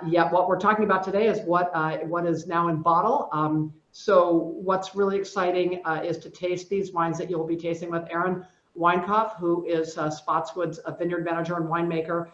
Yeah, what we're talking about today is what is now in bottle. So what's really exciting is to taste these wines that you'll be tasting with Aron Weinkauf, who is Spottswoode's vineyard manager and winemaker.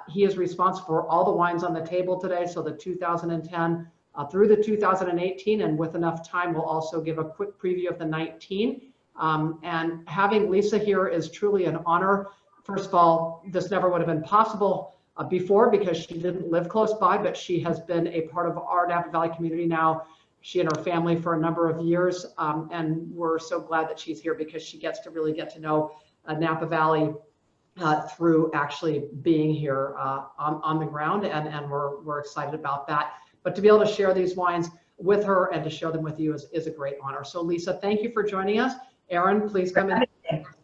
He is responsible for all the wines on the table today, so the 2010 through the 2018, and with enough time, we'll also give a quick preview of the 19. And having Lisa here is truly an honor. First of all, this never would have been possible before because she didn't live close by, but she has been a part of our Napa Valley community now, she and her family, for a number of years. And we're so glad that she's here because she gets to really get to know Napa Valley through actually being here on the ground, and we're excited about that. But to be able to share these wines with her and to share them with you is a great honor. So Lisa, thank you for joining us. Aron, please come in.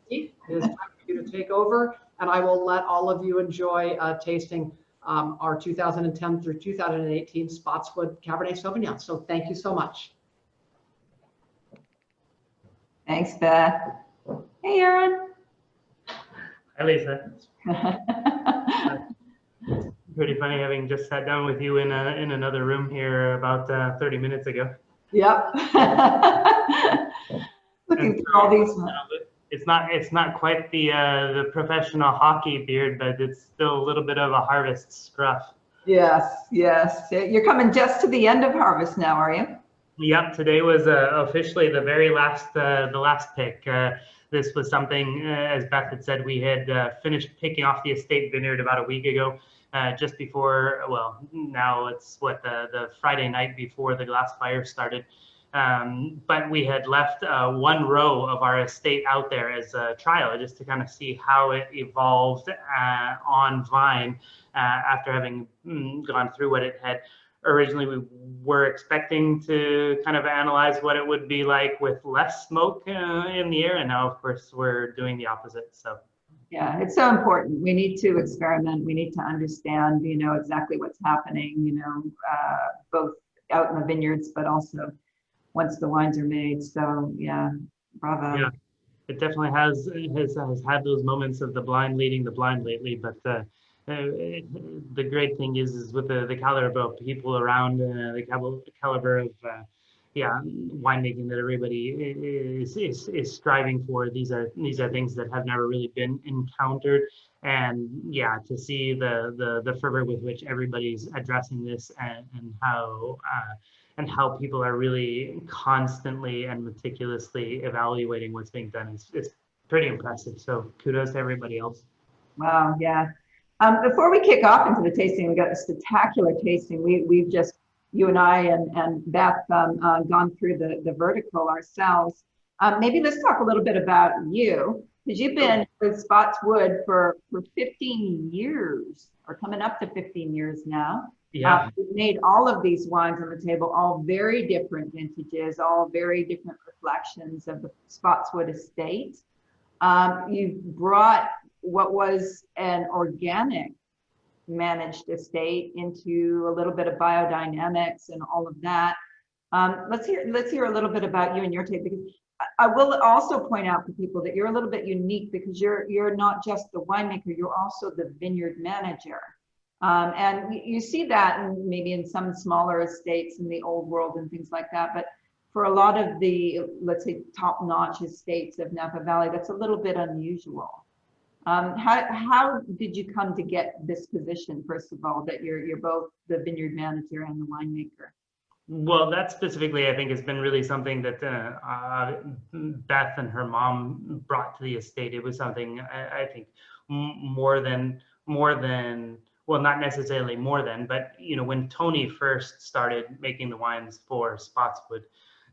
It is time for you to take over, and I will let all of you enjoy tasting our 2010 through 2018 Spottswoode Cabernet Sauvignon. So thank you so much. Thanks, Beth. Hey, Aron. Hi, Lisa. Pretty funny having just sat down with you in another room here about 30 minutes ago. Yep. Looking through all these. It's not quite the professional hockey beard, but it's still a little bit of a harvest scruff. Yes, yes. You're coming just to the end of harvest now, are you? Yep. Today was officially the very last the last pick. This was something, as Beth had said, we had finished picking off the estate vineyard about a week ago. Just before, well, now it's what, the Friday night before the glass fire started. But we had left one row of our estate out there as a trial, just to kind of see how it evolved on vine after having gone through what it had. Originally, we were expecting to kind of analyze what it would be like with less smoke in the air, and now, of course, we're doing the opposite. So. Yeah, it's so important. We need to experiment. We need to understand, exactly what's happening, both out in the vineyards, but also once the wines are made. So yeah, bravo. Yeah, it definitely has had those moments of the blind leading the blind lately. But the great thing is with the caliber of people around, the caliber of winemaking that everybody is striving for. These are things that have never really been encountered, and yeah, to see the fervor with which everybody's addressing this and how people are really constantly and meticulously evaluating what's being done is pretty impressive. So kudos to everybody else. Wow, yeah. Before we kick off into the tasting, we got a spectacular tasting. We've just, you and I and Beth, gone through the vertical ourselves. Maybe let's talk a little bit about you, because you've been with Spottswoode for 15 years, or coming up to 15 years now. Yeah. You've made all of these wines on the table, all very different vintages, all very different reflections of the Spottswoode estate. You've brought what was an organic managed estate into a little bit of biodynamics and all of that. Let's hear a little bit about you and your take, because I will also point out to people that you're a little bit unique because you're not just the winemaker, you're also the vineyard manager. And you see that maybe in some smaller estates in the old world and things like that, but for a lot of the, let's say, top-notch estates of Napa Valley, that's a little bit unusual. How did you come to get this position, first of all, that you're both the vineyard manager and the winemaker? Well, that specifically, I think, has been really something that Beth and her mom brought to the estate. It was something I think more than, well, not necessarily more than, but when Tony first started making the wines for Spottswoode,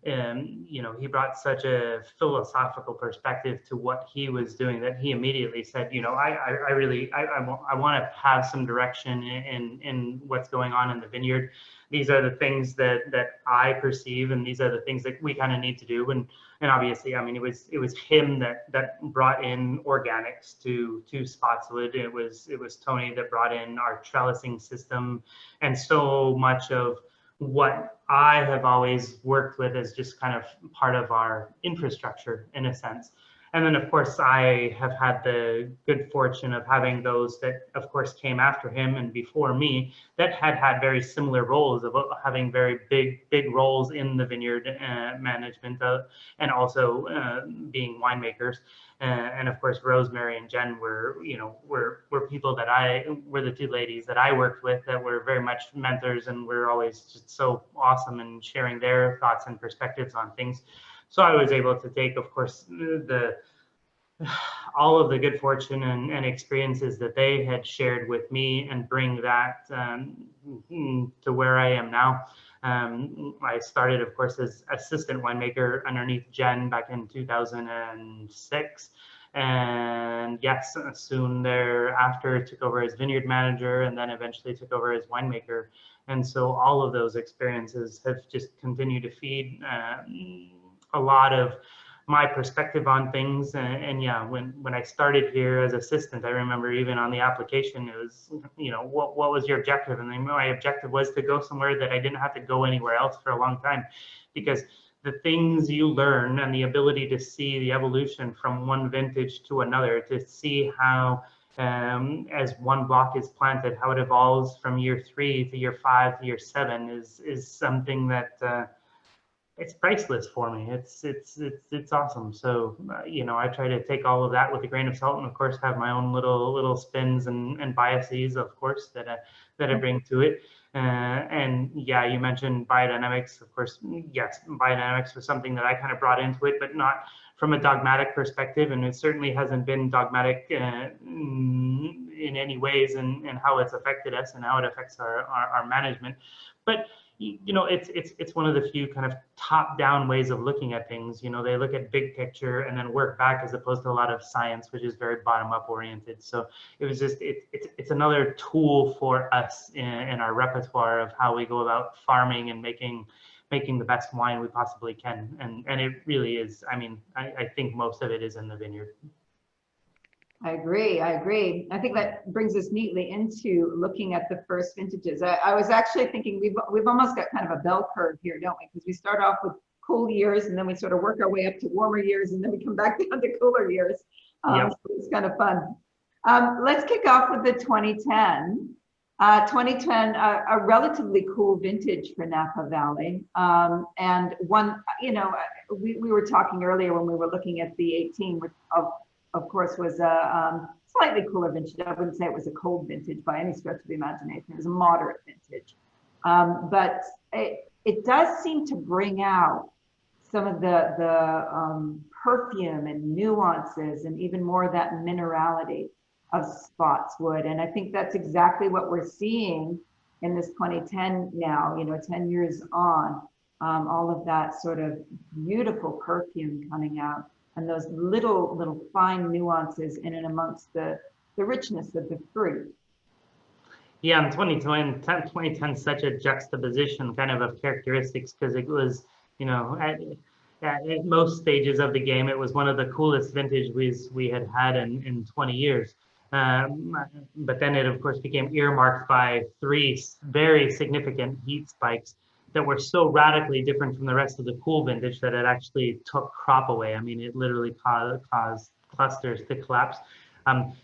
he brought such a philosophical perspective to what he was doing that he immediately said, I want to have some direction in what's going on in the vineyard. These are the things that I perceive, and these are the things that we kind of need to do. And obviously, I mean, it was him that brought in organics to Spottswoode. It was Tony that brought in our trellising system, and so much of what I have always worked with as just kind of part of our infrastructure in a sense. And then, of course, I have had the good fortune of having those that, of course, came after him and before me that had very similar roles of having very big roles in the vineyard management and also being winemakers. And of course, Rosemary and Jen were, were people that were the two ladies that I worked with that were very much mentors and were always just so awesome in sharing their thoughts and perspectives on things. So I was able to take, of course, all of the good fortune and experiences that they had shared with me and bring that to where I am now. I started, of course, as assistant winemaker underneath Jen back in 2006. And yes, soon thereafter took over as vineyard manager and then eventually took over as winemaker. And so all of those experiences have just continued to feed a lot of my perspective on things. And yeah, when I started here as assistant, I remember even on the application, it was, what was your objective? And then my objective was to go somewhere that I didn't have to go anywhere else for a long time, because the things you learn and the ability to see the evolution from one vintage to another, to see how as one block is planted, how it evolves from year 3 to year 5 to year 7 is something that it's priceless for me. It's awesome. So I try to take all of that with a grain of salt, and of course have my own little spins and biases, of course, that I bring to it. And yeah, you mentioned biodynamics. Of course, yes, biodynamics was something that I kind of brought into it, but not from a dogmatic perspective, and it certainly hasn't been dogmatic in any ways in how it's affected us and how it affects our management. But it's one of the few kind of top-down ways of looking at things. They look at big picture and then work back, as opposed to a lot of science, which is very bottom-up oriented. So it was just it's another tool for us in our repertoire of how we go about farming and making the best wine we possibly can. And it really is. I mean, I think most of it is in the vineyard. I agree. I think that brings us neatly into looking at the first vintages. I was actually thinking we've almost got kind of a bell curve here, don't we? Because we start off with cool years and then we sort of work our way up to warmer years and then we come back down to cooler years. Yep. So it's kind of fun. Let's kick off with the 2010. 2010, a relatively cool vintage for Napa Valley. And one, we were talking earlier when we were looking at the 18, which of course was a slightly cooler vintage. I wouldn't say it was a cold vintage by any stretch of the imagination. It was a moderate vintage. But it does seem to bring out some of the perfume and nuances and even more of that minerality of Spottswoode. And I think that's exactly what we're seeing in this 2010 now, 10 years on, all of that sort of beautiful perfume coming out and those little fine nuances in and amongst the richness of the fruit. Yeah, in 2010 such a juxtaposition kind of characteristics, because it was, at most stages of the game, it was one of the coolest vintages we had in 20 years. But then it, of course, became earmarked by 3 very significant heat spikes that were so radically different from the rest of the cool vintage that it actually took crop away. I mean, it literally caused clusters to collapse.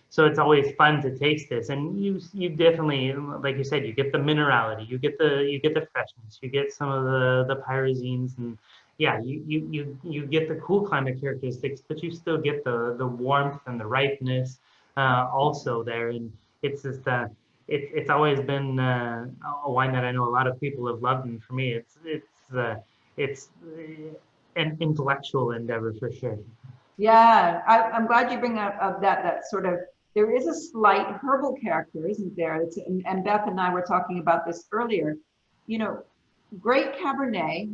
So it's always fun to taste this, and you definitely, like you said, you get the minerality, you get the freshness, you get some of the pyrazines, and yeah, you get the cool climate characteristics, but you still get the warmth and the ripeness also there. And it's just it's always been a wine that I know a lot of people have loved, and for me, it's an intellectual endeavor for sure. Yeah, I'm glad you bring up that sort of, there is a slight herbal character, isn't there? And Beth and I were talking about this earlier. Great Cabernet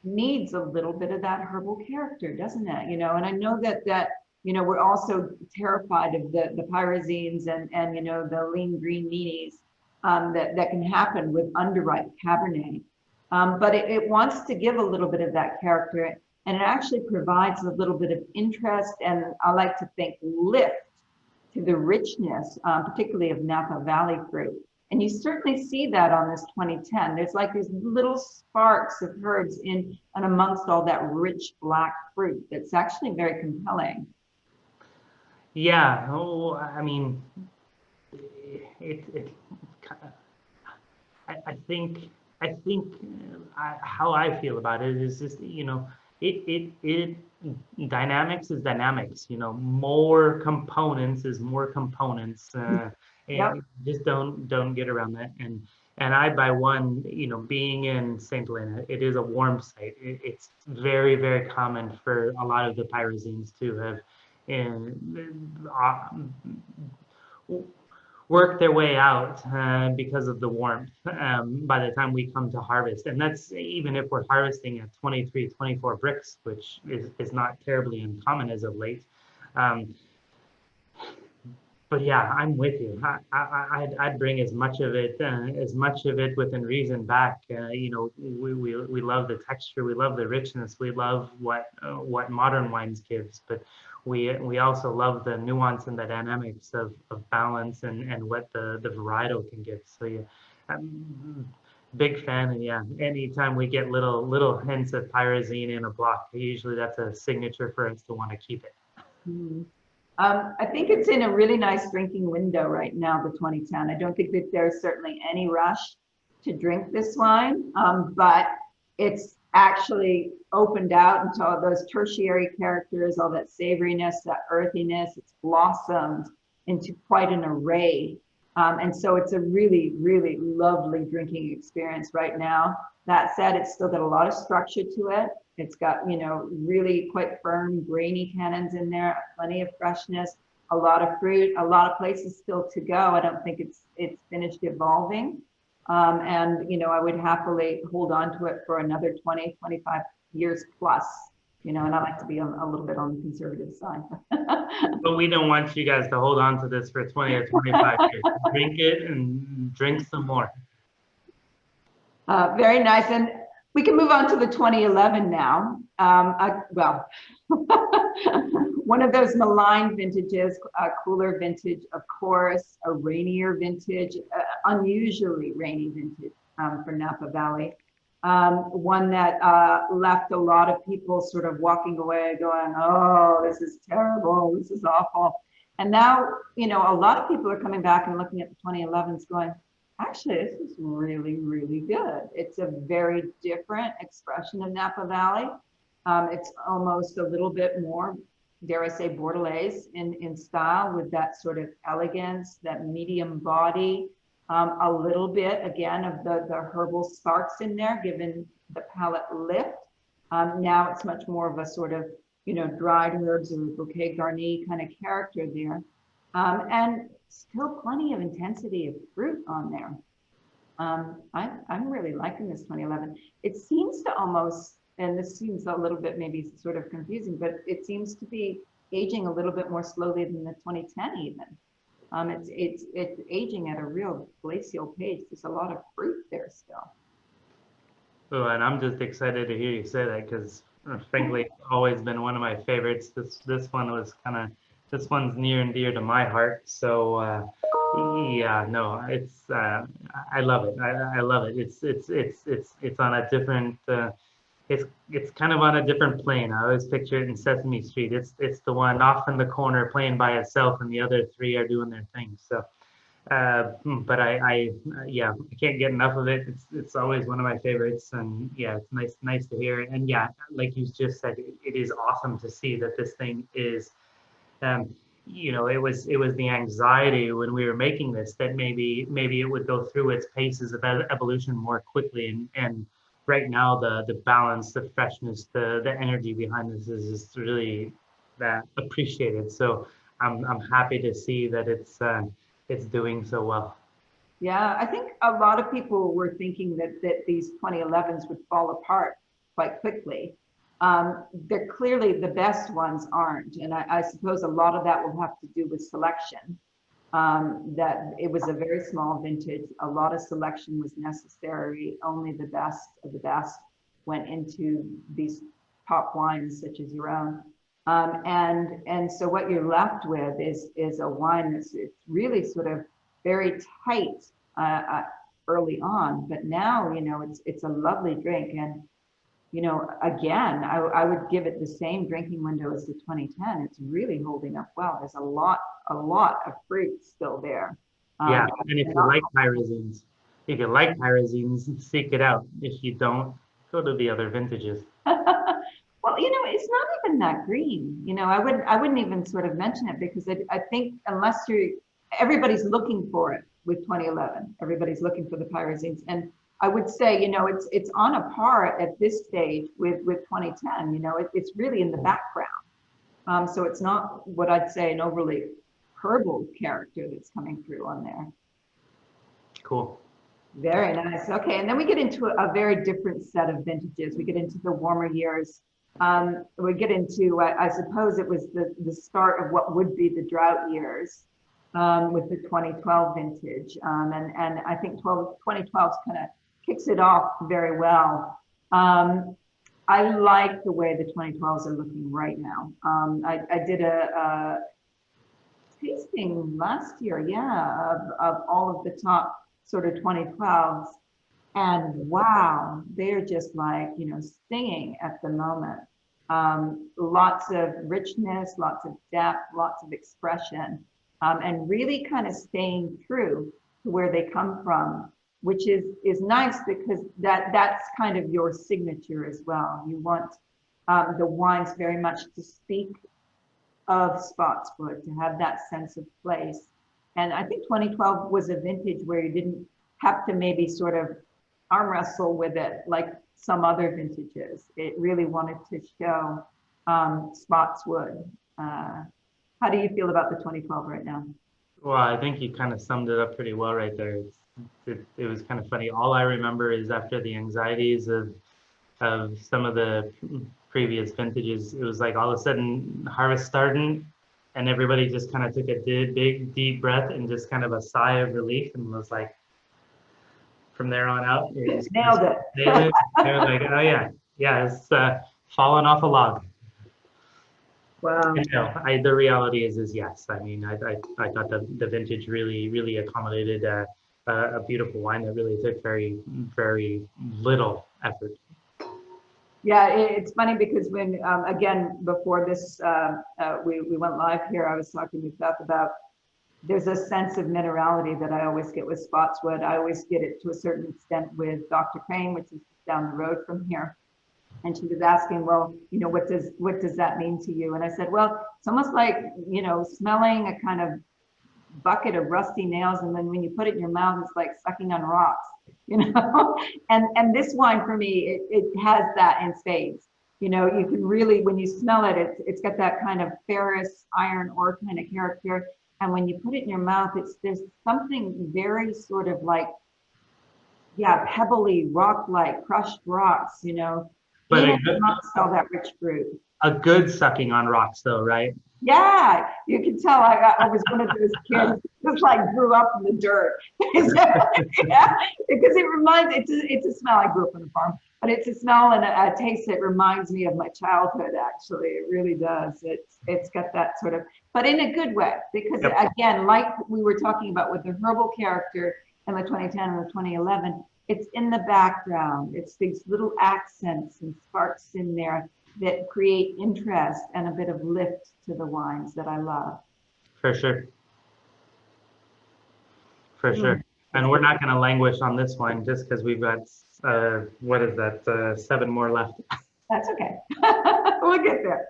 needs a little bit of that herbal character, doesn't it? And I know that we're also terrified of the pyrazines and the lean green meanies that can happen with underripe Cabernet. But it wants to give a little bit of that character, and it actually provides a little bit of interest, and I like to think lift to the richness, particularly of Napa Valley fruit. And you certainly see that on this 2010. There's like these little sparks of herbs in and amongst all that rich black fruit that's actually very compelling. Yeah, oh, I mean, it I think how I feel about it is just, it dynamics is dynamics, more components is more components, Yep. and just don't get around that. And I, by one, being in St. Helena, it is a warm site. It's very, very common for a lot of the pyrazines to have work their way out because of the warmth by the time we come to harvest. And that's even if we're harvesting at 23, 24 bricks, which is not terribly uncommon as of late. But yeah, I'm with you. I'd bring as much of it within reason back. We love the texture, we love the richness, we love what modern wines gives, but we also love the nuance and the dynamics of balance and what the varietal can give. So yeah, I'm big fan. And yeah, anytime we get little hints of pyrazine in a block, usually that's a signature for us to want to keep it. Mm. I think it's in a really nice drinking window right now, the 2010. I don't think that there's certainly any rush to drink this wine, but it's actually opened out into all those tertiary characters, all that savoriness, that earthiness. It's blossomed into quite an array. And so it's a really, really lovely drinking experience right now. That said, it's still got a lot of structure to it. It's got, really quite firm, grainy tannins in there, plenty of freshness, a lot of fruit, a lot of places still to go. I don't think it's finished evolving. And, I would happily hold on to it for another 20, 25 years plus, and I like to be a little bit on the conservative side. But we don't want you guys to hold on to this for 20 or 25 years. Drink it and drink some more. Very nice. And we can move on to the 2011 now. One of those maligned vintages, a cooler vintage, of course, a rainier vintage, unusually rainy vintage for Napa Valley. One that left a lot of people sort of walking away going, oh, this is terrible, this is awful. And now, a lot of people are coming back and looking at the 2011s going, actually, this is really, really good. It's a very different expression of Napa Valley. It's almost a little bit more, dare I say, Bordelaise in style, with that sort of elegance, that medium body, a little bit, again, of the herbal sparks in there, given the palate lift. Now it's much more of a sort of, dried herbs or bouquet garni kind of character there. And still plenty of intensity of fruit on there. I'm really liking this 2011. It seems to almost, and this seems a little bit maybe sort of confusing, but it seems to be aging a little bit more slowly than the 2010 even. It's aging at a real glacial pace. There's a lot of fruit there still. Oh, and I'm just excited to hear you say that because, frankly, it's always been one of my favorites. This one's near and dear to my heart. So yeah, no, it's I love it. I love it. It's on a different. It's kind of on a different plane. I always picture it in Sesame Street. It's the one off in the corner playing by itself, and the other three are doing their thing. So, but I can't get enough of it. It's always one of my favorites, and yeah, it's nice to hear it. And yeah, like you just said, it is awesome to see that this thing is. It was the anxiety when we were making this that maybe it would go through its paces of evolution more quickly, and right now the balance, the freshness, the energy behind this is really appreciated. So I'm happy to see that it's doing so well. Yeah, I think a lot of people were thinking that these 2011s would fall apart quite quickly. They're clearly the best ones aren't, and I suppose a lot of that will have to do with selection. That it was a very small vintage. A lot of selection was necessary. Only the best of the best went into these top wines, such as your own. And so what you're left with is a wine that's, it's really sort of very tight early on, but now, you know, it's a lovely drink. And, you know, again, I would give it the same drinking window as the 2010. It's really holding up well. There's a lot of fruit still there. Yeah, and if you like pyrazines, seek it out. If you don't, go to the other vintages. Well, you know, it's not even that green. You know, I wouldn't even sort of mention it, because I think unless everybody's looking for it with 2011. Everybody's looking for the pyrazines, and I would say, you know, it's on a par at this stage with 2010. You know, it's really in the background. So it's not what I'd say an overly herbal character that's coming through on there. Cool. Very nice. Okay, and then we get into a very different set of vintages. We get into the warmer years. We get into, I suppose it was the start of what would be the drought years with the 2012 vintage. And I think 2012 kind of kicks it off very well. I like the way the 2012s are looking right now. I did a tasting last year, yeah, of all of the top sort of 2012s. And wow, they're just like, you know, singing at the moment. Lots of richness, lots of depth, lots of expression, and really kind of staying true to where they come from, which is nice, because that's kind of your signature as well. You want the wines very much to speak of Spottswoode, to have that sense of place. And I think 2012 was a vintage where you didn't have to maybe sort of arm wrestle with it like some other vintages. It really wanted to show Spottswoode. How do you feel about the 2012 right now? Well, I think you kind of summed it up pretty well right there. It was kind of funny. All I remember is after the anxieties of some of the previous vintages, it was like all of a sudden harvest started, and everybody just kind of took a big deep breath and just kind of a sigh of relief, and was like, from there on out, Nailed it. They were like, oh yeah, it's falling off a log. Wow. You know, the reality is yes. I mean, I thought the vintage really accommodated a beautiful wine that really took very little effort. Yeah, it's funny because when, again, before this, we went live here, I was talking with Beth about, there's a sense of minerality that I always get with Spottswoode. I always get it to a certain extent with Dr. Crane, which is down the road from here. And she was asking, well, you know, what does that mean to you? And I said, well, it's almost like, you know, smelling a kind of bucket of rusty nails, and then when you put it in your mouth, it's like sucking on rocks, you know. and this wine for me, it has that in spades. You know, you can really, when you smell it, it's got that kind of ferrous iron ore kind of character. And when you put it in your mouth, there's something very sort of like, yeah, pebbly, rock-like, crushed rocks, you know. But not smell that rich fruit. A good sucking on rocks, though, right? Yeah, you can tell I was one of those kids just like grew up in the dirt. Yeah, because it reminds, it's a smell. I grew up on a farm, but it's a smell and a taste that reminds me of my childhood. Actually, it really does. It's got that sort of, but in a good way, because again, like we were talking about with the herbal character in the 2010 and the 2011, it's in the background. It's these little accents and sparks in there that create interest and a bit of lift to the wines that I love. For sure. For sure. And we're not going to languish on this one just because we've got, what is that, 7 more left. That's okay. We'll get there.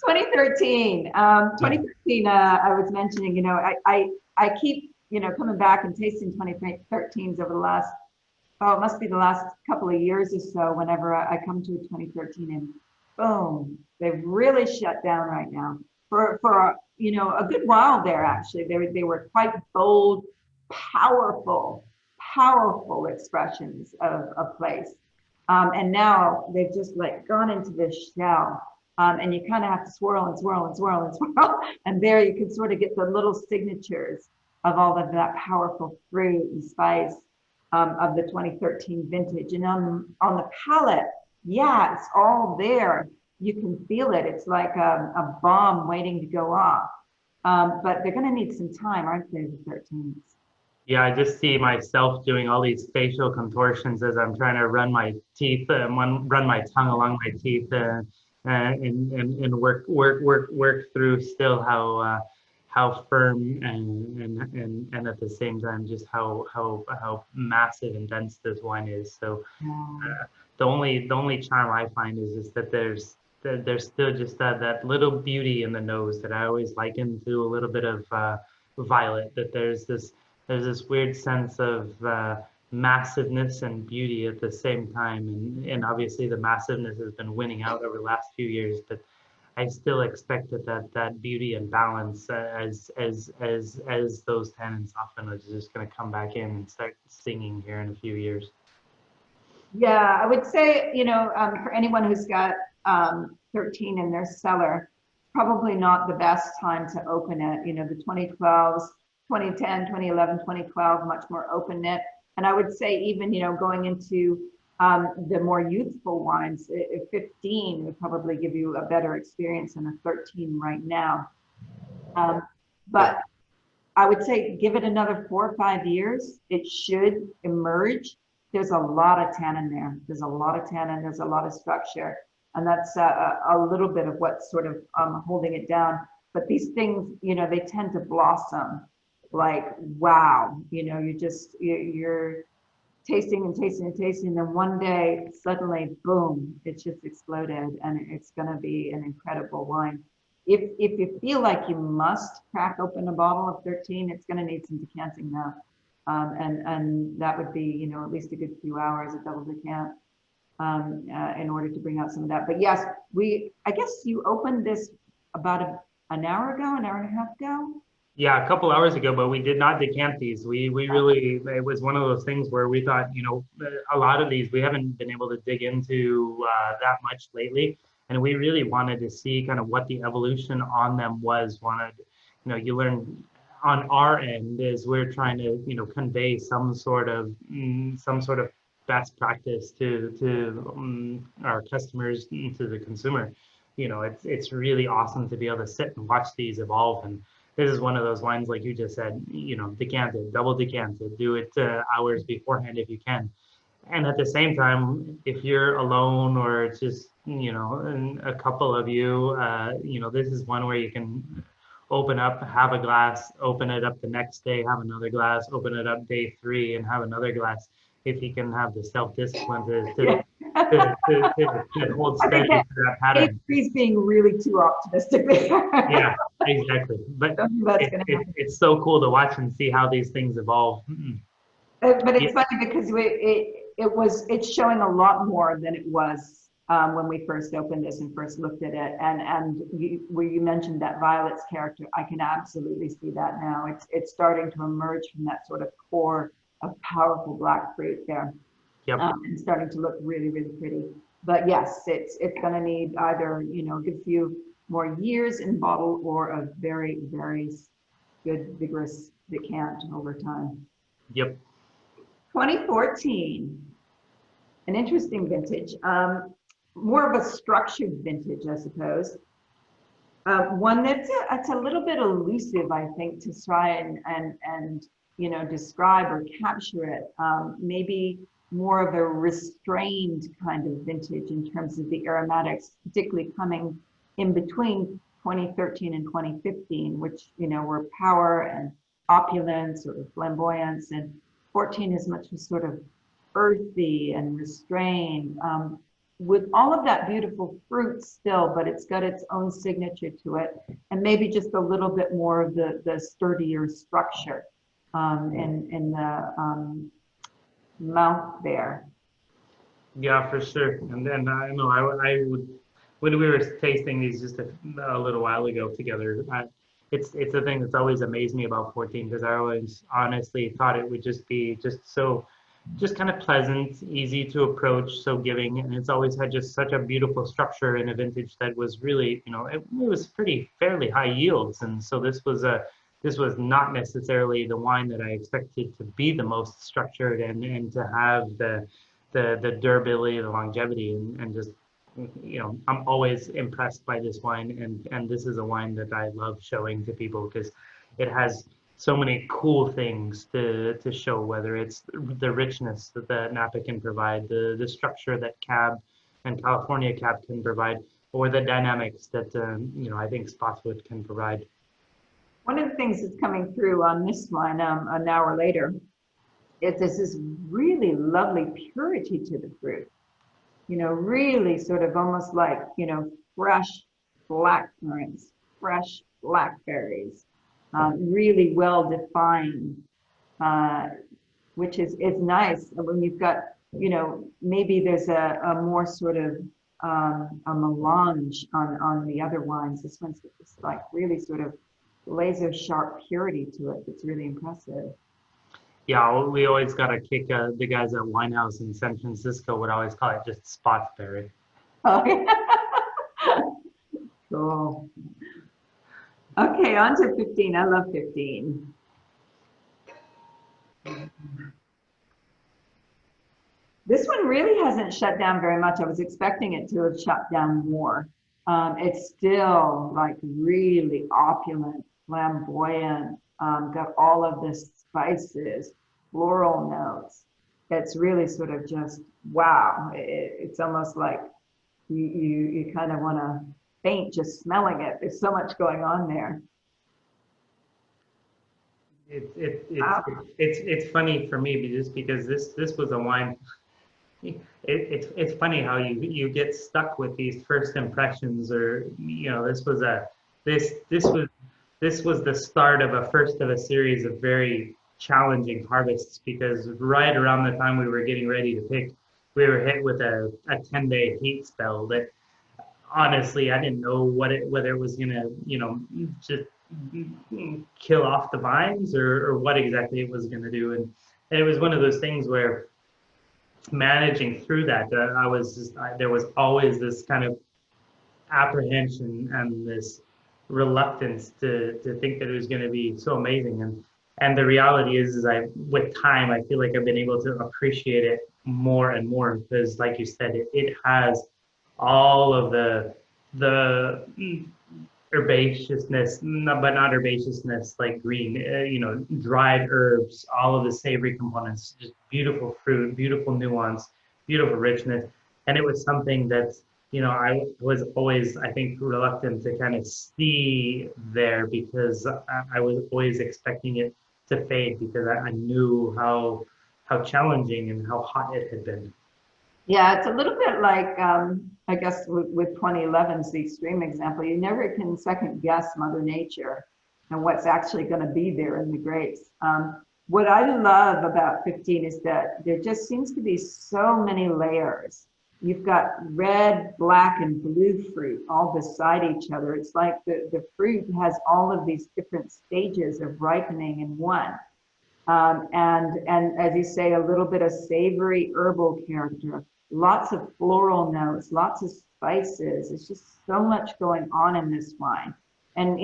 2013. 2013, I was mentioning, you know, I keep, you know, coming back and tasting 2013s over the last, it must be the last couple of years or so, whenever I come to a 2013 and boom, they've really shut down right now for you know, a good while there. Actually, they were quite bold, powerful expressions of place, and now they've just like gone into this shell, and you kind of have to swirl and swirl and swirl and swirl, and there you can sort of get the little signatures of all of that powerful fruit and spice of the 2013 vintage. And on the palate, yeah, it's all there. You can feel it. It's like a bomb waiting to go off. But they're going to need some time, aren't they, the 13s? Yeah, I just see myself doing all these facial contortions as I'm trying to run my teeth, run my tongue along my teeth, and work through still how firm and at the same time just how massive and dense this wine is. So Yeah. the only charm I find is just that there's still just that little beauty in the nose that I always liken to a little bit of violet. That there's this weird sense of massiveness and beauty at the same time, and obviously the massiveness has been winning out over the last few years, but I still expect that beauty and balance as those tannins soften is just going to come back in and start singing here in a few years. Yeah, I would say, for anyone who's got 13 in their cellar, probably not the best time to open it. The 2012s, 2010, 2011, 2012, much more open it. And I would say even, going into the more youthful wines, 15 would probably give you a better experience than a 13 right now. But I would say give it another 4 or 5 years. It should emerge. There's a lot of tannin there. There's a lot of tannin. There's a lot of structure. And that's a little bit of what's sort of holding it down. But these things, they tend to blossom like, wow, you're tasting and tasting and tasting. And then one day, suddenly, boom, it's just exploded. And it's going to be an incredible wine. If you feel like you must crack open a bottle of 13, it's going to need some decanting now. And that would be, at least a good few hours of double decant in order to bring out some of that. But yes, I guess you opened this about an hour ago, an hour and a half ago. Yeah, a couple hours ago, but we did not decant these. We really, it was one of those things where we thought, a lot of these we haven't been able to dig into that much lately. And we really wanted to see kind of what the evolution on them was. You learn on our end is we're trying to, convey some sort of best practice to our customers, to the consumer. It's really awesome to be able to sit and watch these evolve. And this is one of those wines, like you just said, decanted, double decanted, do it hours beforehand if you can. And at the same time, if you're alone or it's just, a couple of you, this is one where you can open up, have a glass, open it up the next day, have another glass, open it up day 3 and have another glass. If you can have the self-discipline to hold steady to that pattern. He's being really too optimistic. Yeah, exactly. But it's so cool to watch and see how these things evolve. But it's funny because it's showing a lot more than it was when we first opened this and first looked at it. And where you mentioned that Violet's character, I can absolutely see that now. It's starting to emerge from that sort of core of powerful black fruit there. Yep. And starting to look really, really pretty. But yes, it's going to need either, a good few more years in bottle or a very, very good, vigorous decant over time. Yep. 2014, an interesting vintage, more of a structured vintage, I suppose. One that's a little bit elusive, I think, to try and describe or capture it. Maybe more of a restrained kind of vintage in terms of the aromatics, particularly coming in between 2013 and 2015, which, were power and opulence or flamboyance, and 14 is much sort of earthy and restrained, with all of that beautiful fruit still, but it's got its own signature to it, and maybe just a little bit more of the sturdier structure in the mouth there. Yeah, for sure. And then I know I would, when we were tasting these just a little while ago together, it's a thing that's always amazed me about 14, because I always honestly thought it would just be just kind of pleasant, easy to approach, so giving, and it's always had just such a beautiful structure in a vintage that was really, it was fairly high yields, and so this was not necessarily the wine that I expected to be the most structured and to have the durability, the longevity, and just, I'm always impressed by this wine, and this is a wine that I love showing to people because it has so many cool things to show, whether it's the richness that the Napa can provide, the structure that Cab and California Cab can provide, or the dynamics that I think Spottswoode can provide. One of the things that's coming through on this one an hour later is this really lovely purity to the fruit. Really sort of almost like, fresh black currants, fresh blackberries, really well defined, which is nice when you've got, maybe there's a more sort of a melange on the other wines. This one's just like really sort of laser sharp purity to it. It's really impressive. Yeah, we always got to kick the guys at Winehouse in San Francisco would always call it just Spottsberry. Oh, yeah. Cool. Okay, on to 15. I love 15. This one really hasn't shut down very much. I was expecting it to have shut down more. It's still like really opulent, flamboyant, got all of the spices, floral notes. It's really sort of just, wow. It's almost like you kind of want to faint just smelling it. There's so much going on there. It's funny for me just because this was a wine. It's funny how you get stuck with these first impressions, or this was the start of a first of a series of very challenging harvests, because right around the time we were getting ready to pick, we were hit with a 10-day heat spell that honestly I didn't know whether it was gonna just kill off the vines or what exactly it was gonna do, and it was one of those things where managing through that, there was always this kind of apprehension and this reluctance to think that it was going to be so amazing. And the reality is with time, I feel like I've been able to appreciate it more and more, because like you said, it has all of the herbaceousness, but not herbaceousness like green, dried herbs, all of the savory components, just beautiful fruit, beautiful nuance, beautiful richness. And it was something that, I was always, I think, reluctant to kind of see there, because I was always expecting it to fade, because I knew how challenging and how hot it had been. Yeah, it's a little bit like, I guess, with 2011's the extreme example. You never can second guess Mother Nature and what's actually going to be there in the grapes. What I love about 15 is that there just seems to be so many layers. You've got red, black, and blue fruit all beside each other. It's like the fruit has all of these different stages of ripening in one. And as you say, a little bit of savory herbal character, lots of floral notes, lots of spices. It's just so much going on in this wine. And,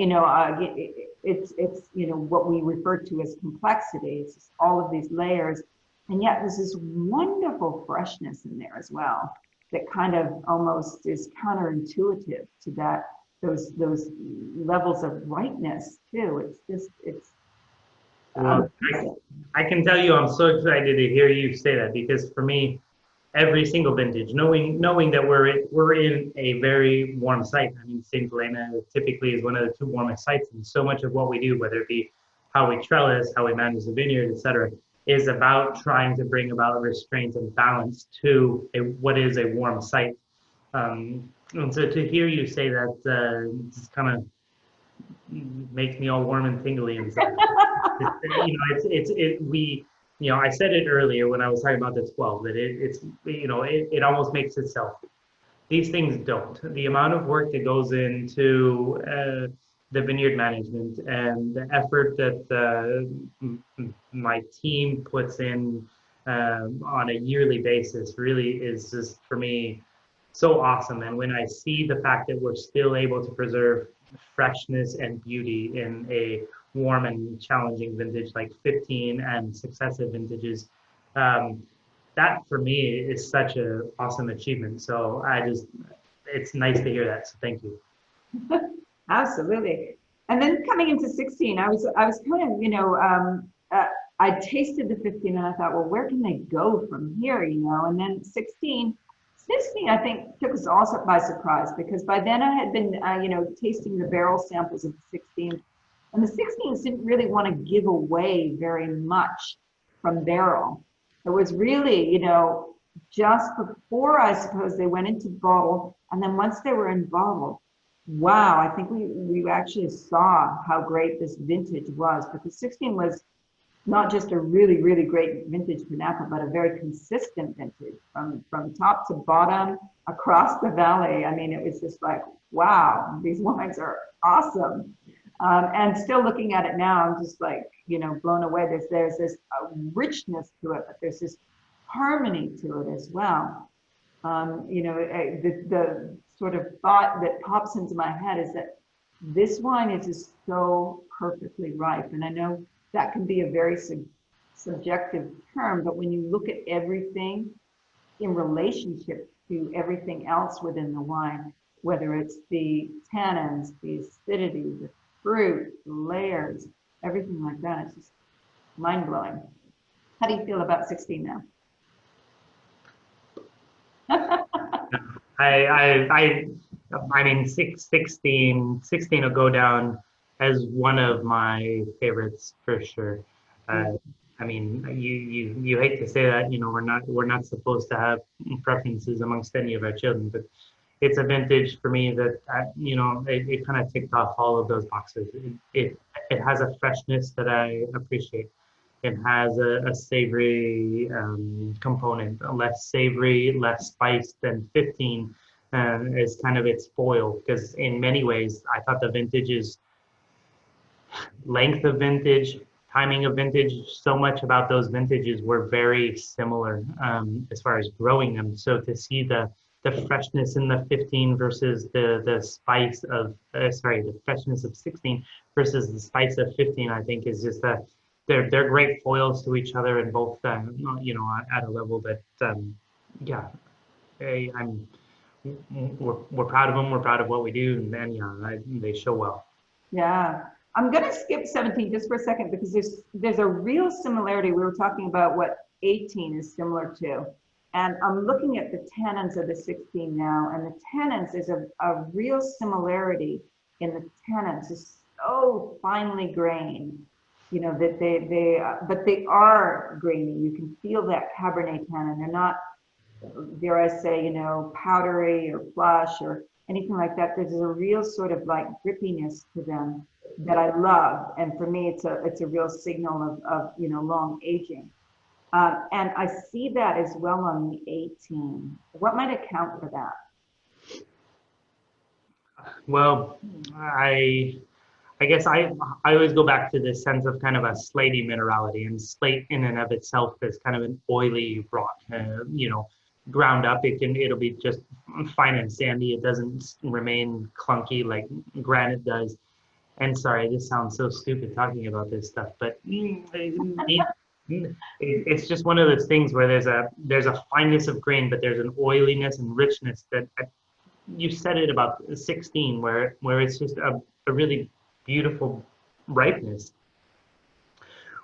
it's what we refer to as complexity. It's just all of these layers. And yet there's this wonderful freshness in there as well that kind of almost is counterintuitive to those levels of ripeness too. Well, I can tell you, I'm so excited to hear you say that, because for me, every single vintage, knowing that we're in a very warm site. I mean, St. Helena typically is one of the two warmest sites, and so much of what we do, whether it be how we trellis, how we manage the vineyard, etc., is about trying to bring about restraint and balance to what is a warm site. And so to hear you say that, just kind of makes me all warm and tingly inside. I said it earlier when I was talking about the 12, that it almost makes itself. These things don't. The amount of work that goes into the vineyard management and the effort that my team puts in on a yearly basis really is just, for me, so awesome. And when I see the fact that we're still able to preserve freshness and beauty in a warm and challenging vintage like 15 and successive vintages, that for me is such an awesome achievement. So it's nice to hear that. So thank you. Absolutely. And then coming into 16, I was kind of, I tasted the 15 and I thought, well, where can they go from here, And then 16, I think took us all by surprise, because by then I had been, tasting the barrel samples of the 16, and the 16s didn't really want to give away very much from barrel. It was really, just before, I suppose, they went into bottle, and then once they were in bottle, wow, I think we actually saw how great this vintage was. But the 16 was not just a really, really great vintage for Napa, but a very consistent vintage from top to bottom across the valley. I mean, it was just like, wow, these wines are awesome. And still looking at it now, I'm just like, blown away. There's this richness to it, but there's this harmony to it as well. The sort of thought that pops into my head is that this wine is just so perfectly ripe. And I know that can be a very subjective term, but when you look at everything in relationship to everything else within the wine, whether it's the tannins, the acidity, the fruit, the layers, everything like that, it's just mind-blowing. How do you feel about 16 now? I mean, 16 will go down as one of my favorites for sure. I mean, you hate to say that, we're not supposed to have preferences amongst any of our children, but it's a vintage for me that it kind of ticked off all of those boxes. It has a freshness that I appreciate. It has a savory component, less savory, less spice than 15 is kind of its foil, because in many ways, I thought the vintages, length of vintage, timing of vintage, so much about those vintages were very similar as far as growing them. So to see the freshness in the 15 versus the spice of, the freshness of 16 versus the spice of 15, I think is just that they're great foils to each other, and both, at a level that, we're proud of them. We're proud of what we do, and they show well. Yeah. I'm going to skip 17 just for a second, because there's a real similarity. We were talking about what 18 is similar to. And I'm looking at the tannins of the 16 now, and the tannins is a real similarity in the tannins. It's so finely grained, that but they are grainy. You can feel that Cabernet tannin. They're not, dare I say, powdery or flush or anything like that. There's a real sort of like grippiness to them that I love. And for me, it's a real signal of long aging. And I see that as well on the 18. What might account for that? Well, I guess I always go back to this sense of kind of a slaty minerality, and slate in and of itself is kind of an oily rock. Ground up, it'll be just fine and sandy. It doesn't remain clunky like granite does. And sorry, this sounds so stupid talking about this stuff, but it's just one of those things where there's a fineness of grain, but there's an oiliness and richness that you said it about 16, where it's just a really beautiful ripeness,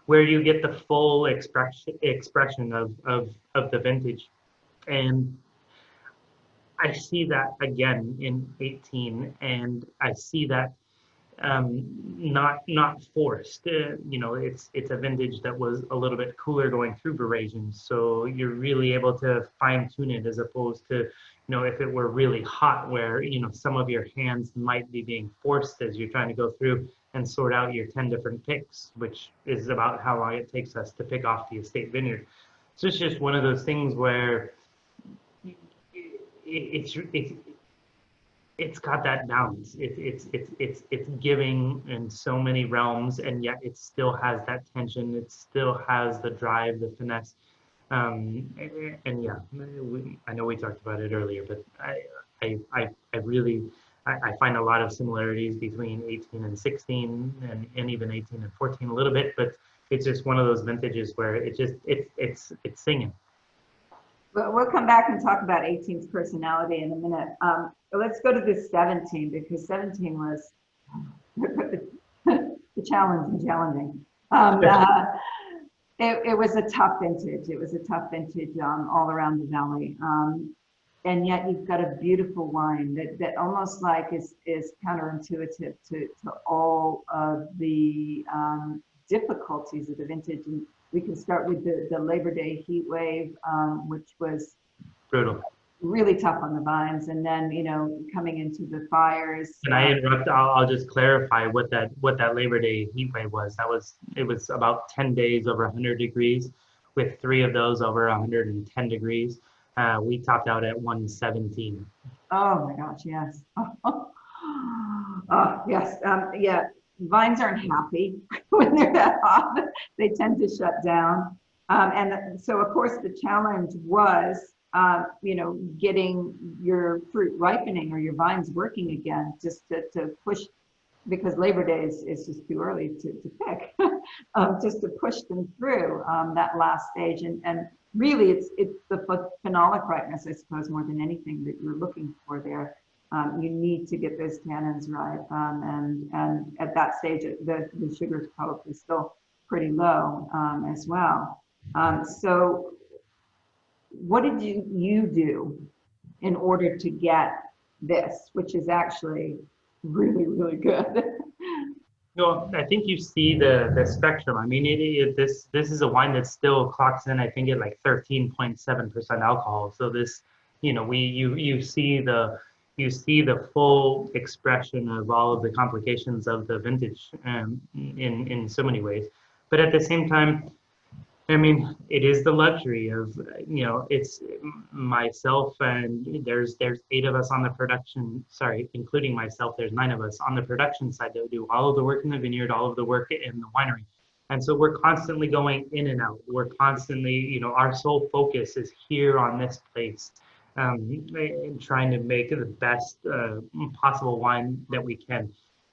where you get the full expression of the vintage. And I see that again in 18, and I see that not forced. It's a vintage that was a little bit cooler going through veraison, so you're really able to fine tune it, as opposed to if it were really hot, where some of your hands might be being forced as you're trying to go through and sort out your 10 different picks, which is about how long it takes us to pick off the estate vineyard. So it's just one of those things where it's got that balance. It's giving in so many realms, and yet it still has that tension. It still has the drive, the finesse. I know we talked about it earlier, but I find a lot of similarities between 18 and 16, and even 18 and 14 a little bit. But it's just one of those vintages where it's singing. We'll come back and talk about 18's personality in a minute. Let's go to this 17, because 17 was, the challenging. It was a tough vintage. It was a tough vintage all around the valley. And yet you've got a beautiful wine that almost like is counterintuitive to all of the difficulties of the vintage. And we can start with the Labor Day heat wave, which was Brutal. really tough on the vines, and then coming into the fires. Can I interrupt? I'll just clarify what that Labor Day heat wave was. It was about 10 days over 100 degrees, with 3 of those over 110 degrees. We topped out at 117. Oh my gosh, yes. Yes. Yeah. Vines aren't happy when they're that hot. They tend to shut down. And so, of course, the challenge was, getting your fruit ripening or your vines working again, just to push, because Labor Day is just too early to pick, just to push them through that last stage. And really, it's the phenolic ripeness, I suppose, more than anything that you're looking for there. You need to get those tannins ripe, and at that stage, the sugar is probably still pretty low as well. So what did you do in order to get this, which is actually really, really good? Well, I think you see the spectrum. I mean, this is a wine that still clocks in, I think, at like 13.7% alcohol. So this, you see the full expression of all of the complications of the vintage in so many ways. But at the same time, I mean, it is the luxury of, it's myself, and there's 8 of us on the production, sorry, including myself, there's 9 of us on the production side that do all of the work in the vineyard, all of the work in the winery. And so we're constantly going in and out. We're constantly, our sole focus is here on this place, trying to make the best possible wine that we can.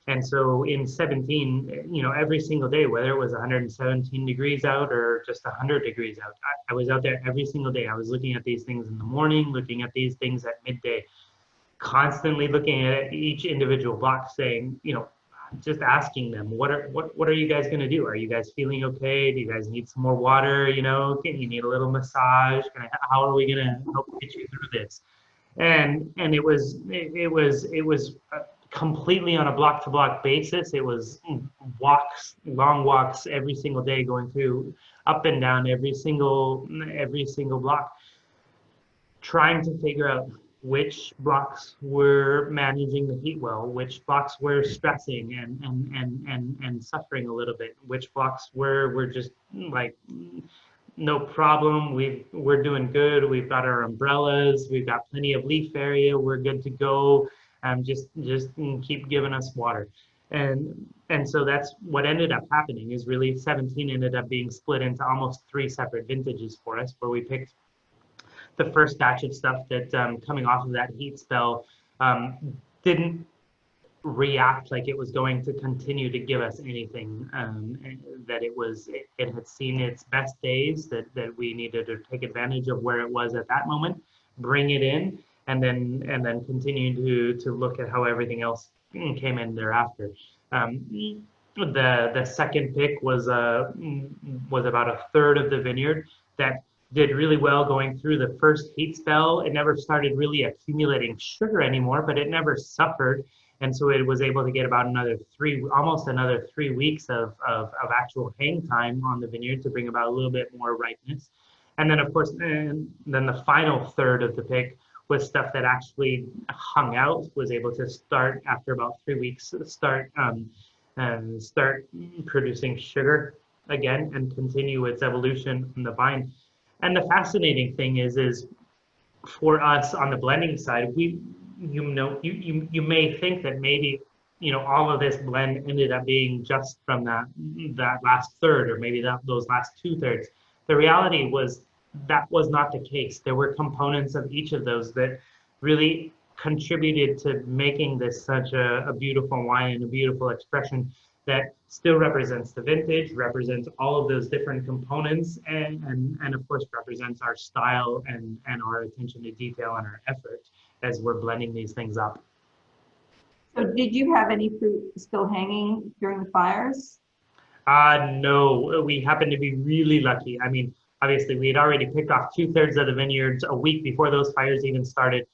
And so in 17, every single day, whether it was 117 degrees out or just 100 degrees out, I was out there every single day. I was looking at these things in the morning, looking at these things at midday, constantly looking at each individual block, saying, just asking them, what are you guys going to do? Are you guys feeling okay? Do you guys need some more water? Can you need a little massage? How are we going to help get you through this? And it was completely on a block-to-block basis. It was long walks every single day, going through up and down every single block, trying to figure out which blocks were managing the heat well, which blocks were stressing and suffering a little bit, which blocks were just like, no problem, we're doing good, we've got our umbrellas, we've got plenty of leaf area, we're good to go. Just keep giving us water. And so that's what ended up happening, is really 17 ended up being split into almost 3 separate vintages for us, where we picked the first batch of stuff that coming off of that heat spell didn't react like it was going to continue to give us anything, that it had seen its best days, that we needed to take advantage of where it was at that moment, bring it in, and then continue to look at how everything else came in thereafter. The second pick was about 1/3 of the vineyard that did really well going through the first heat spell. It never started really accumulating sugar anymore, but it never suffered. And so it was able to get about almost another 3 weeks of actual hang time on the vineyard to bring about a little bit more ripeness. And then, of course, then the final third of the pick was stuff that actually hung out, was able to start after about 3 weeks, start producing sugar again and continue its evolution in the vine. And the fascinating thing is for us on the blending side, you may think that maybe all of this blend ended up being just from that last third, or maybe those last 2/3. The reality was that was not the case. There were components of each of those that really contributed to making this such a beautiful wine and a beautiful expression that still represents the vintage, represents all of those different components, and of course represents our style and our attention to detail and our effort as we're blending these things up. So did you have any fruit still hanging during the fires? No, we happened to be really lucky. I mean, obviously, we had already picked off 2/3 of the vineyards a week before those fires even started.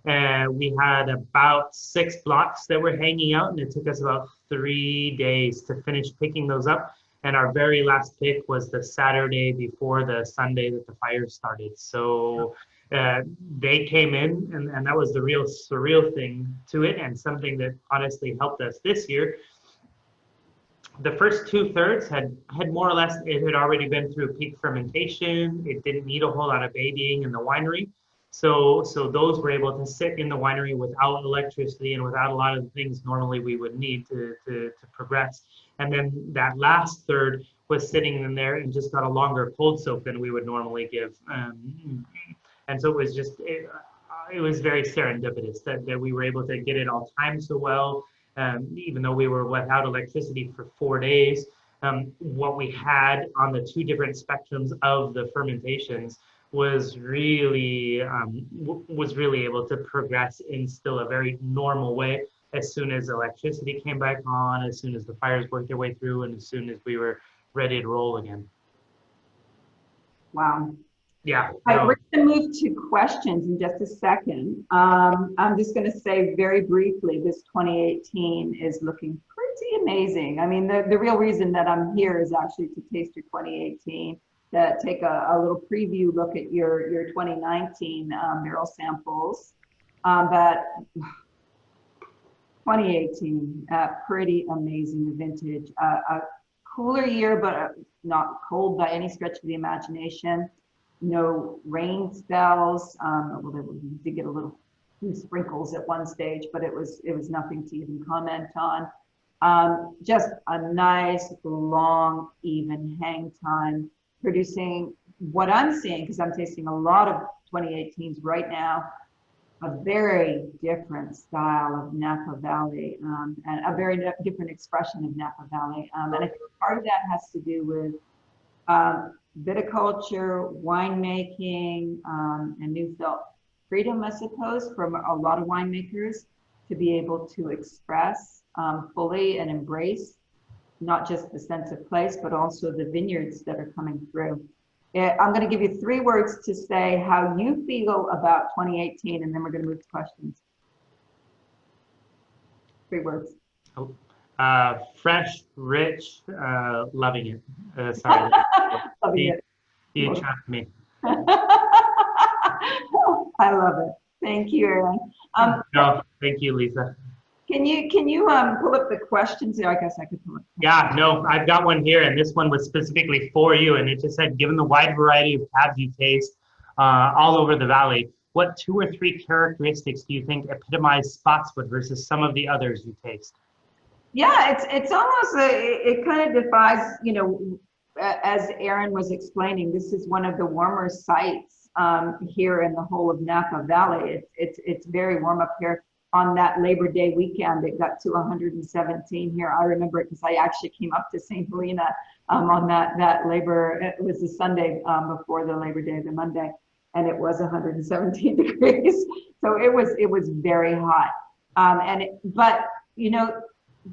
And we had about 6 blocks that were hanging out, and it took us about 3 days to finish picking those up. And our very last pick was the Saturday before the Sunday that the fire started. So they came in, and that was the real surreal thing to it, and something that honestly helped us this year. The first 2/3 had more or less, it had already been through peak fermentation. It didn't need a whole lot of babying in the winery. So those were able to sit in the winery without electricity and without a lot of the things normally we would need to progress. And then that last third was sitting in there and just got a longer cold soak than we would normally give. And so it was just, it was very serendipitous that we were able to get it all timed so well. Even though we were without electricity for 4 days, what we had on the 2 different spectrums of the fermentations was really able to progress in still a very normal way as soon as electricity came back on, as soon as the fires worked their way through, and as soon as we were ready to roll again. Wow. Yeah. All right, we're going to move to questions in just a second. I'm just going to say very briefly, this 2018 is looking pretty amazing. I mean, the real reason that I'm here is actually to taste your 2018, to take a little preview look at your 2019 barrel samples. But 2018, pretty amazing vintage. A cooler year, but not cold by any stretch of the imagination. No rain spells. Well, we did get a little few sprinkles at one stage, but it was nothing to even comment on. Just a nice, long, even hang time, producing what I'm seeing, because I'm tasting a lot of 2018s right now, a very different style of Napa Valley, and a very different expression of Napa Valley. And I think part of that has to do with viticulture, winemaking, and newfound freedom, I suppose, from a lot of winemakers to be able to express fully and embrace not just the sense of place, but also the vineyards that are coming through. I'm going to give you 3 words to say how you feel about 2018, and then we're going to move to questions. 3 words. Oh. Fresh, rich, loving it. Sorry. Loving it. You trapped me. I love it. Thank you, Aron. No, thank you, Lisa. Can you pull up the questions there? I guess I could pull up. Yeah, no, I've got one here, and this one was specifically for you, and it just said, given the wide variety of cabs you taste all over the valley, what 2 or 3 characteristics do you think epitomize Spottswoode versus some of the others you taste? Yeah, it's almost it kind of defies, you know, as Aron was explaining, this is one of the warmer sites here in the whole of Napa Valley. It's very warm up here. On that Labor Day weekend, it got to 117 here. I remember it because I actually came up to St. Helena on that Labor, it was the Sunday before the Labor Day, the Monday, and it was 117 degrees. So it was very hot. But you know,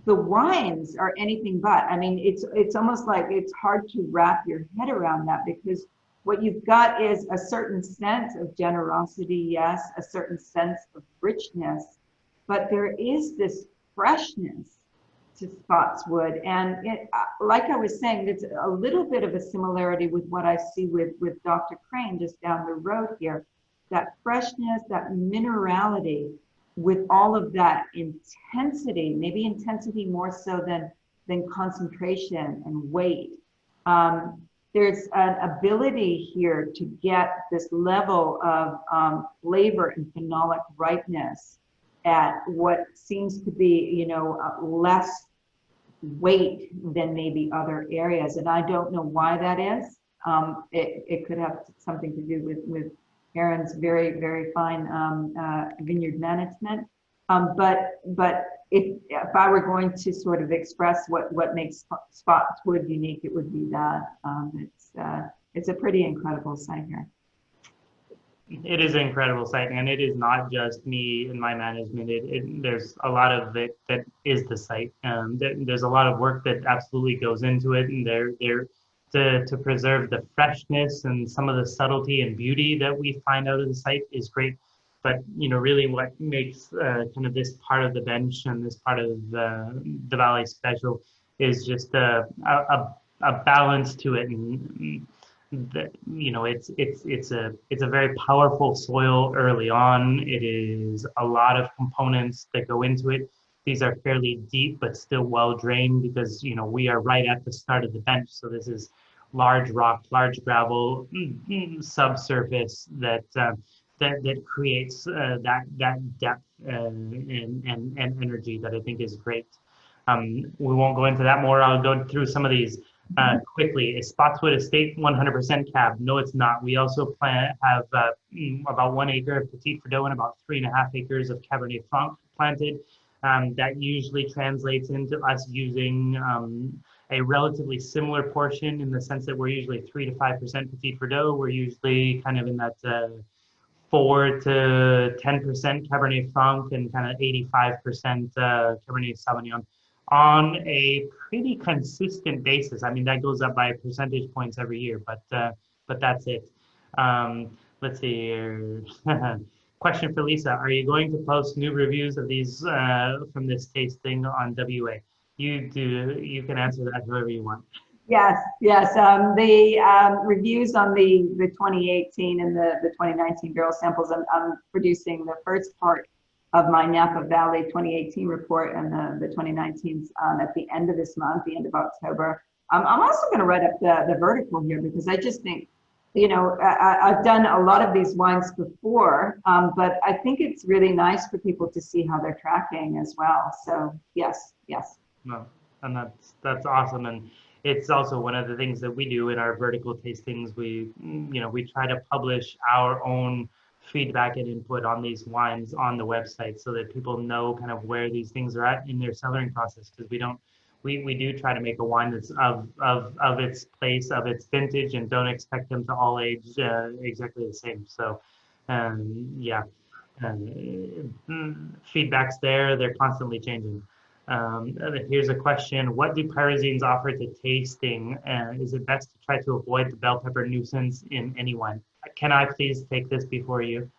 the wines are anything but. I mean, it's almost like it's hard to wrap your head around that, because what you've got is a certain sense of generosity, yes, a certain sense of richness, but there is this freshness to Spottswoode. And like I was saying, it's a little bit of a similarity with what I see with Dr. Crane just down the road here. That freshness, that minerality, with all of that intensity, maybe intensity more so than concentration and weight. There's an ability here to get this level of flavor and phenolic ripeness at what seems to be, you know, less weight than maybe other areas. And I don't know why that is. It could have something to do with Aron's very, very fine vineyard management. But if I were going to sort of express what makes Spottswoode unique, it would be that. It's a pretty incredible site here. It is an incredible site, and it is not just me and my management. There's a lot of it that is the site. There's a lot of work that absolutely goes into it, and there to preserve the freshness and some of the subtlety and beauty that we find out of the site is great. But really, what makes kind of this part of the bench and this part of the valley special is just a balance to it, and it's a very powerful soil early on. It is a lot of components that go into it. These are fairly deep but still well drained because we are right at the start of the bench, so this is large rock, large gravel, subsurface that creates that depth and energy that I think is great. We won't go into that more. I'll go through some of these quickly. Is Spottswoode Estate 100% cab? No, it's not. We also have about 1 acre of Petit Verdot and about 3.5 acres of Cabernet Franc planted. That usually translates into us using a relatively similar portion in the sense that we're usually 3 to 5% Petit Verdot. We're usually kind of in that 4 to 10% Cabernet Franc and kind of 85% Cabernet Sauvignon on a pretty consistent basis. I mean, that goes up by percentage points every year, but that's it. Let's see here. Question for Lisa: are you going to post new reviews of these from this tasting on WA? You can answer that however you want. Yes. The reviews on the 2018 and the 2019 barrel samples, I'm producing the first part of my Napa Valley 2018 report, and the 2019s at the end of this month, the end of October. I'm also going to write up the vertical here because I just think, I've done a lot of these wines before, but I think it's really nice for people to see how they're tracking as well. So yes. No, and that's awesome. And it's also one of the things that we do in our vertical tastings. We try to publish our own feedback and input on these wines on the website so that people know kind of where these things are at in their cellaring process, because we do try to make a wine that's of its place, of its vintage, and don't expect them to all age exactly the same. So feedback's there, they're constantly changing. Here's a question: what do pyrazines offer to tasting? Is it best to try to avoid the bell pepper nuisance in any wine? Can I please take this before you?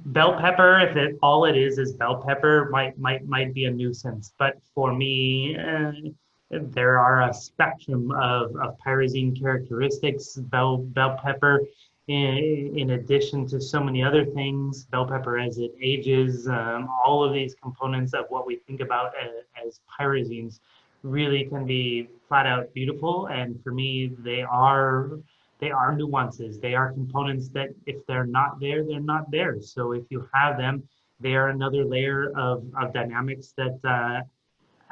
Bell pepper, if all it is bell pepper, might be a nuisance. But for me, there are a spectrum of pyrazine characteristics. Bell pepper, in addition to so many other things, bell pepper as it ages, all of these components of what we think about as pyrazines really can be flat out beautiful. And for me, they are nuances. They are components that if they're not there, they're not there. So if you have them, they are another layer of dynamics that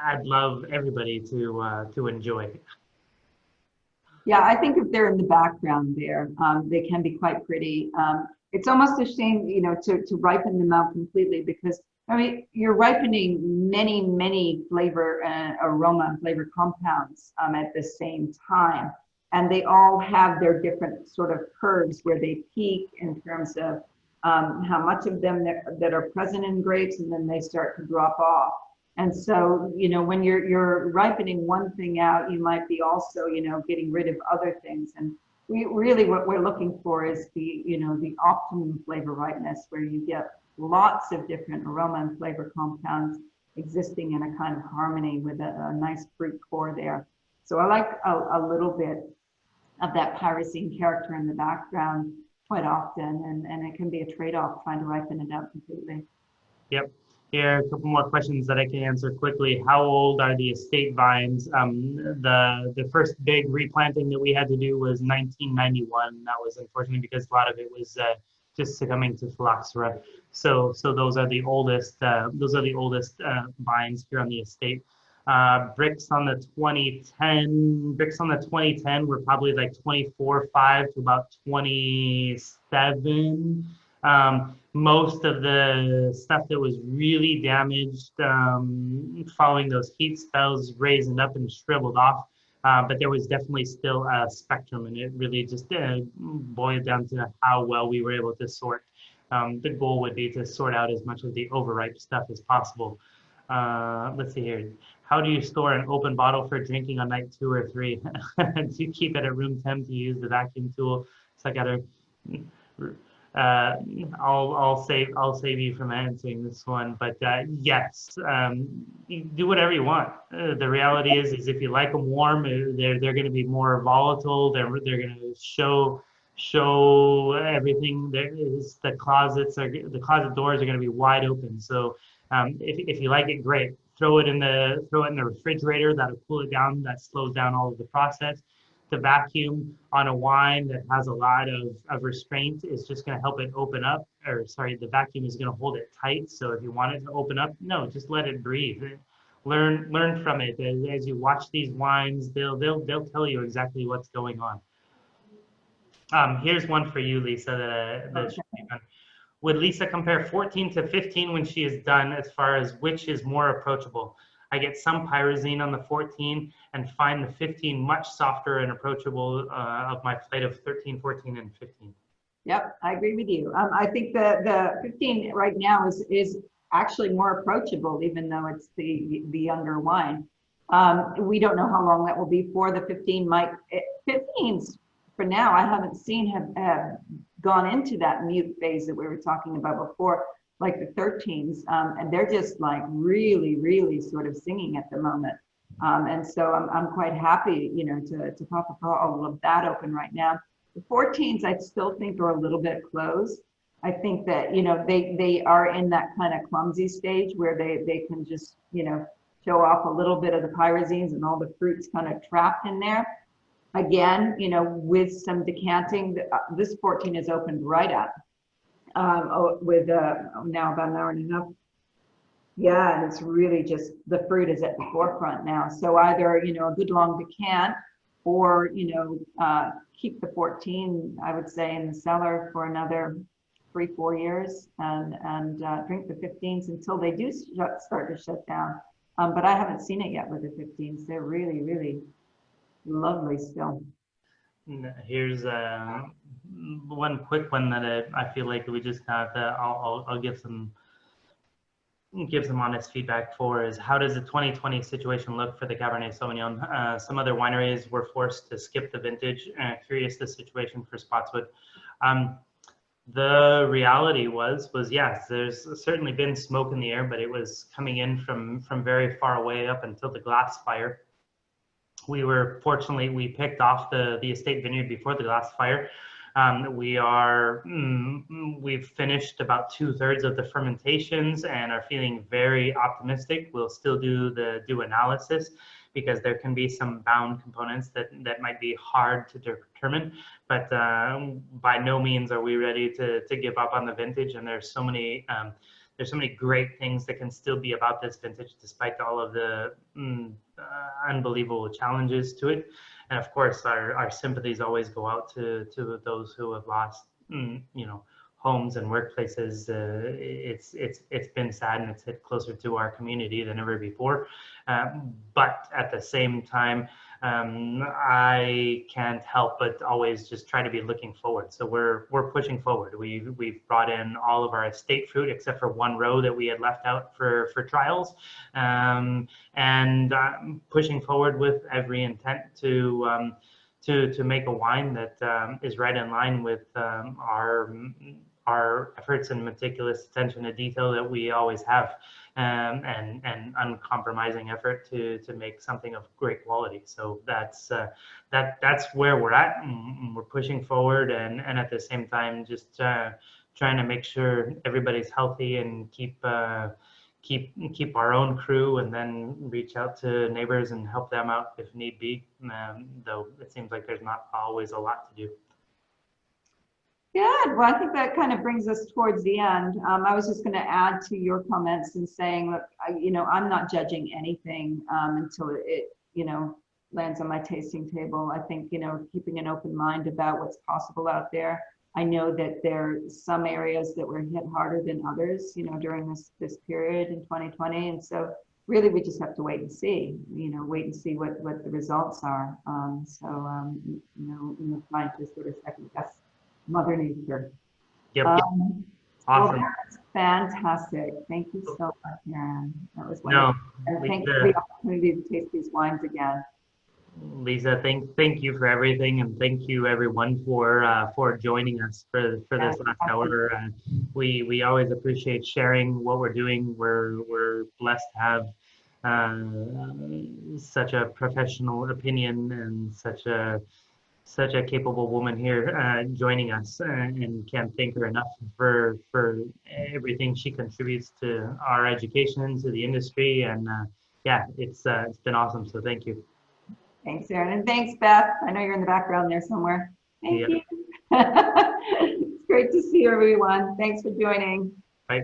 I'd love everybody to enjoy. Yeah, I think if they're in the background there, they can be quite pretty. It's almost a shame, to ripen them out completely, because I mean, you're ripening many flavor and aroma and flavor compounds at the same time. And they all have their different sort of curves where they peak in terms of how much of them that are present in grapes, and then they start to drop off. And so, when you're ripening one thing out, you might be also, getting rid of other things. And what we're looking for is the optimum flavor ripeness, where you get lots of different aroma and flavor compounds existing in a kind of harmony with a nice fruit core there. So I like a little bit of that pyrazine character in the background quite often, and it can be a trade-off trying to ripen it out completely. Yep. Here, a couple more questions that I can answer quickly. How old are the estate vines? The first big replanting that we had to do was 1991. That was unfortunately because a lot of it was just succumbing to phylloxera. So those are the oldest. Those are the oldest vines here on the estate. Bricks on the 2010 were probably like 24.5 to about 27. Most of the stuff that was really damaged following those heat spells raised up and shriveled off But there was definitely still a spectrum, and it really just boiled down to how well we were able to sort. The goal would be to sort out as much of the overripe stuff as possible. Let's see here. How do you store an open bottle for drinking on night 2 or 3? Do you keep it at room temp? Do you use the vacuum tool? So I gotta. I'll save you from answering this one, but yes, you do whatever you want. The reality is if you like them warm, they're going to be more volatile. They're going to show everything. The closet doors are going to be wide open. So if you like it, great. Throw it in the refrigerator. That'll cool it down. That slows down all of the process. The vacuum on a wine that has a lot of restraint is just going to help it open up, or sorry, the vacuum is going to hold it tight. So if you want it to open up, no, just let it breathe. Learn from it. As you watch these wines, they'll tell you exactly what's going on. Here's one for you, Lisa, that should be fun. Would Lisa compare 14 to 15 when she is done as far as which is more approachable? I get some pyrazine on the 14 and find the 15 much softer and approachable of my plate of 13, 14, and 15. Yep, I agree with you. I think the 15 right now is actually more approachable, even though it's the younger wine. We don't know how long that will be for. The 15s for now, I haven't seen have gone into that mute phase that we were talking about before, like the 13s, and they're just like really, really sort of singing at the moment. And so I'm quite happy, to pop all of that open right now. The 14s, I still think are a little bit closed. I think that, they are in that kind of clumsy stage where they can just, show off a little bit of the pyrazines and all the fruits kind of trapped in there. Again, with some decanting, this 14 is opened right up. With now about an hour and a half. Yeah, and it's really just the fruit is at the forefront now. So either a good long decant, or keep the 14, I would say, in the cellar for another 3-4 years, and drink the 15s until they do start to shut down. But I haven't seen it yet with the 15s. They're really, really lovely still. Here's one quick one that I feel like we just have. I'll give some honest feedback for is how does the 2020 situation look for the Cabernet Sauvignon? Some other wineries were forced to skip the vintage. Curious the situation for Spottswoode. The reality was yes, there's certainly been smoke in the air, but it was coming in from very far away up until the glass fire. We picked off the estate vineyard before the glass fire. We've finished about 2/3 of the fermentations and are feeling very optimistic. We'll still do analysis because there can be some bound components that might be hard to determine, but by no means are we ready to give up on the vintage. And there's so many great things that can still be about this vintage despite all of the unbelievable challenges to it. And of course, our sympathies always go out to those who have lost, homes and workplaces. It's been sad, and it's hit closer to our community than ever before. But at the same time, I can't help but always just try to be looking forward. So we're pushing forward. We've brought in all of our estate fruit except for one row that we had left out for trials, and pushing forward with every intent to make a wine that is right in line with our efforts and meticulous attention to detail that we always have, and uncompromising effort to make something of great quality. So that's where we're at, and we're pushing forward, and at the same time just trying to make sure everybody's healthy and keep our own crew, and then reach out to neighbors and help them out if need be, though it seems like there's not always a lot to do. Good. Well, I think that kind of brings us towards the end. I was just going to add to your comments and saying, look, I'm not judging anything until it, lands on my tasting table. I think, keeping an open mind about what's possible out there. I know that there are some areas that were hit harder than others, during this period in 2020. And so really, we just have to wait and see, wait and see what the results are. Trying to sort of second guess Mother Nature. Yep. Well, Awesome. that's fantastic. Thank you so much, Aron. That was No, wonderful. And thank you for the opportunity to taste these wines again. Lisa, thank you for everything, and thank you everyone for joining us for this last hour. We always appreciate sharing what we're doing. We're blessed to have such a professional opinion and such a capable woman here joining us, and can't thank her enough for everything she contributes to our education, to the industry, and yeah, it's been awesome. So thank you. Thanks, Aron. And thanks, Beth. I know you're in the background there somewhere. Thank you. It's great to see everyone. Thanks for joining. Bye.